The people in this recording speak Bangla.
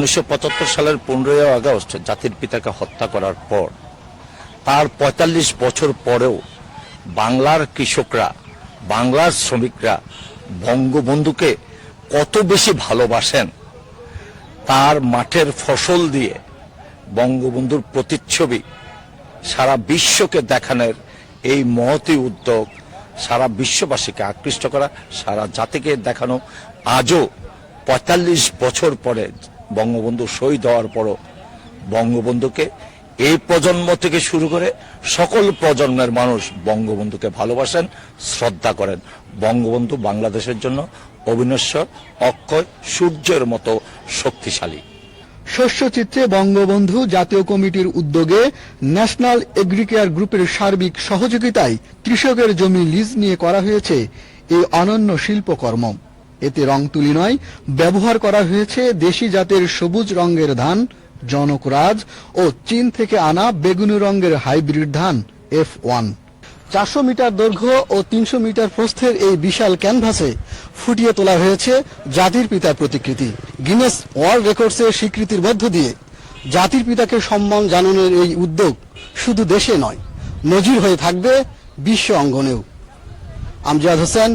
1975 সালের 15ই আগস্ট জাতির পিতাকে হত্যা করার পর তার ৪৫ বছর পরেও বাংলার কৃষকরা, বাংলার শ্রমিকরা বঙ্গবন্ধুকে কত বেশি ভালোবাসেন, তার মাঠের ফসল দিয়ে বঙ্গবন্ধুর প্রতিচ্ছবি সারা বিশ্বকে দেখানোর এই মহতী উদ্যোগ, সারা বিশ্ববাসীকে আকৃষ্ট করা, সারা জাতিকে দেখানো, আজও ৪৫ বছর পরে বঙ্গবন্ধু শহীদ হওয়ার পরও বঙ্গবন্ধুকে এই প্রজন্ম থেকে শুরু করে সকল প্রজন্মের মানুষ বঙ্গবন্ধুকে ভালোবাসেন, শ্রদ্ধা করেন। বঙ্গবন্ধু বাংলাদেশের জন্য অবিনশ্বর, অক্ষয়, সূর্যের মতো শক্তিশালী। শস্যচিত্রে বঙ্গবন্ধু জাতীয় কমিটির উদ্যোগে ন্যাশনাল এগ্রিকেয়ার গ্রুপের সার্বিক সহযোগিতায় কৃষকের জমি লিজ নিয়ে করা হয়েছে এই অনন্য শিল্পকর্ম। এতে রং তুলি নয়, ব্যবহার করা হয়েছে দেশি জাতের সবুজ রঙের ধান জনকরাজ ও চীন থেকে আনা বেগুনি রঙের হাইব্রিড ধান F1। 400 মিটার দৈর্ঘ্য ও 300 মিটার প্রস্থের এই বিশাল ক্যানভাসে ফুটিয়ে তোলা হয়েছে জাতির পিতার প্রতিকৃতি। গিনেস ওয়ার্ল্ড রেকর্ডসের স্বীকৃতির মধ্য দিয়ে জাতির পিতাকে সম্মান জানানোর এই উদ্যোগ শুধু দেশে নয়, নজির হয়ে থাকবে বিশ্ব অঙ্গনেও। আমজাদ হোসেন,